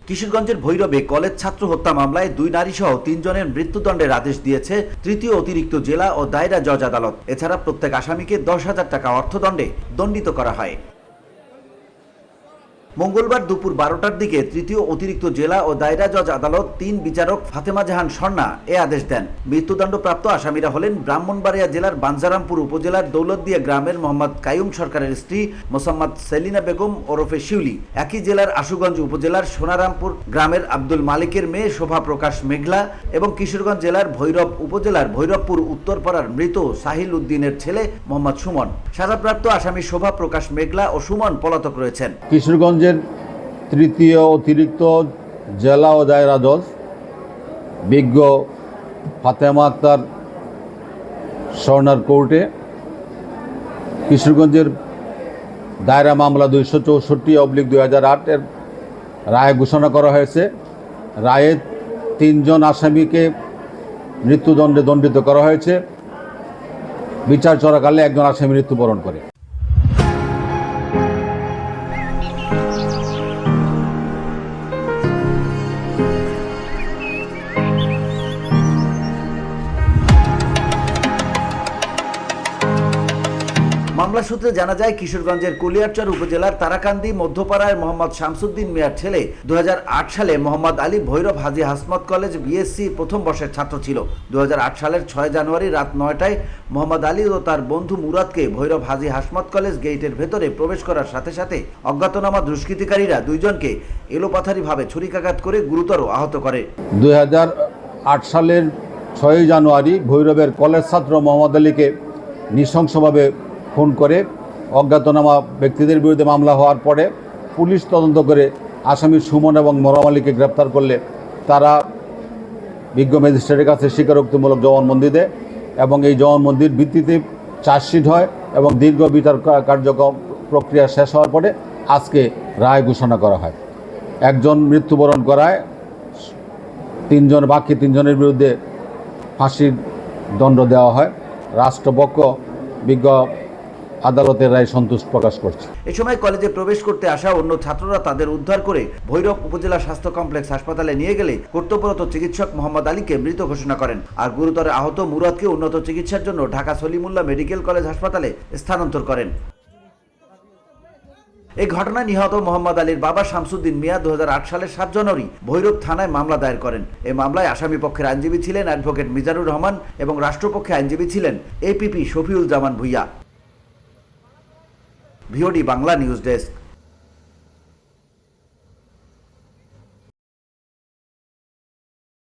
কিশোরগঞ্জের ভৈরবে কলেজ ছাত্র হত্যা মামলায় 2 নারী সহ 3 জনের মৃত্যুদণ্ডের আদেশ দিয়েছে তৃতীয় অতিরিক্ত জেলা ও দায়রা জজ আদালত। এছাড়া প্রত্যেক আসামিকে 10,000 টাকা অর্থদণ্ডে দণ্ডিত করা হয়। মঙ্গলবার দুপুর 12টার দিকে তৃতীয় অতিরিক্ত জেলা ও দায়রা জজ আদালত 3 বিচারক ফাতেমা জাহান স্বর্ণা এ আদেশ দেন। মৃত্যুদণ্ডপ্রাপ্ত আসামিরা হলেন ব্রাহ্মণবাড়িয়া জেলার বাঞ্জারামপুর উপজেলার দৌলতদিয়া গ্রামের মোহাম্মদ কাইয়ুম সরকারের স্ত্রী মোসাম্মদ সেলিনা বেগম ওরফে শিউলি, একই জেলার আশুগঞ্জ উপজেলার সোনারামপুর গ্রামের আব্দুল মালিকের মেয়ে শোভা প্রকাশ মেঘলা এবং কিশোরগঞ্জ জেলার ভৈরব উপজেলার ভৈরবপুর উত্তরপাড়ার মৃত সাহিল উদ্দিনের ছেলে মোহাম্মদ সুমন। সাজাপ্রাপ্ত আসামি শোভা প্রকাশ মেঘলা ও সুমন পলাতক রয়েছেন। কিশোরগঞ্জের তৃতীয় অতিরিক্ত জেলা ও দায়রা জজ বিজ্ঞ ফাতেমা আক্তার স্বর্ণার কোর্টে কিশোরগঞ্জের দায়রা মামলা 264/2008 এর রায় ঘোষণা করা হয়েছে। রায়ে 3 জন আসামিকে মৃত্যুদণ্ডে দণ্ডিত করা হয়েছে। বিচার চলাকালে একজন আসামি মৃত্যুবরণ করে। মামলা সূত্রে জানা যায়, কিশোরগঞ্জের কুলিয়ারচর উপজেলার তারাকান্দি মধ্যপাড়ায় মোহাম্মদ শামসুদ্দিন মিয়ার ছেলে 2008 সালে মোহাম্মদ আলী ভৈরব হাজী হাসমত কলেজ বিএসসি প্রথম বর্ষের ছাত্র ছিল। 2008 সালের 6 জানুয়ারি রাত 9টায় মোহাম্মদ আলী ও তার বন্ধু মুরাদকে ভৈরব হাজী হাসমত কলেজ গেটের ভেতরে প্রবেশ করার সাথে সাথে অজ্ঞাতনামা দুষ্কৃতিকারীরা 2 জনকে এলোপাথারিভাবে ছুরিকাঘাত করে গুরুতর আহত করে। 2008 সালের 6 জানুয়ারি ভৈরবের কলেজ ছাত্র মোহাম্মদ আলীকে নৃশংসভাবে খুন করে অজ্ঞাতনামা ব্যক্তিদের বিরুদ্ধে মামলা হওয়ার পরে পুলিশ তদন্ত করে আসামি সুমন এবং মরম আলীকে গ্রেপ্তার করলে তারা বিজ্ঞ ম্যাজিস্ট্রেটের কাছে স্বীকারোক্তিমূলক জবানবন্দি দেয় এবং এই জবানবন্দির ভিত্তিতে চার্জশিট হয় এবং দীর্ঘ বিচার কার্যক্রম প্রক্রিয়া শেষ হওয়ার পরে আজকে রায় ঘোষণা করা হয়। একজন মৃত্যুবরণ করায় বাকি 3 জনের বিরুদ্ধে ফাঁসির দণ্ড দেওয়া হয়। রাষ্ট্রপক্ষ বিজ্ঞ আদালতের রায় সন্তুষ্ট প্রকাশ করছে। এই সময় কলেজে প্রবেশ করতে আসা অন্য ছাত্ররা তাদের উদ্ধার করে ভৈরব উপজেলা স্বাস্থ্য কমপ্লেক্স হাসপাতালে নিয়ে গেলে কর্তব্যরত চিকিৎসক মোহাম্মদ আলীকে মৃত ঘোষণা করেন। আর গুরুতর আহত মুরাদকে উন্নত চিকিৎসার জন্য ঢাকা সলিমুল্লাহ মেডিকেল কলেজ হাসপাতালে স্থানান্তর করেন। এই ঘটনায় নিহত মোহাম্মদ আলীর বাবা শামসুদ্দিন মিয়া 2008 সালের 7 জানুয়ারি ভৈরব থানায় মামলা দায়ের করেন। এই মামলায় আসামি পক্ষের আইনজীবী ছিলেন অ্যাডভোকেট মিজানুর রহমান এবং রাষ্ট্রপক্ষে আইনজীবী ছিলেন APP Shafiul Zaman Bhuiyan. VOD Bangla news desk.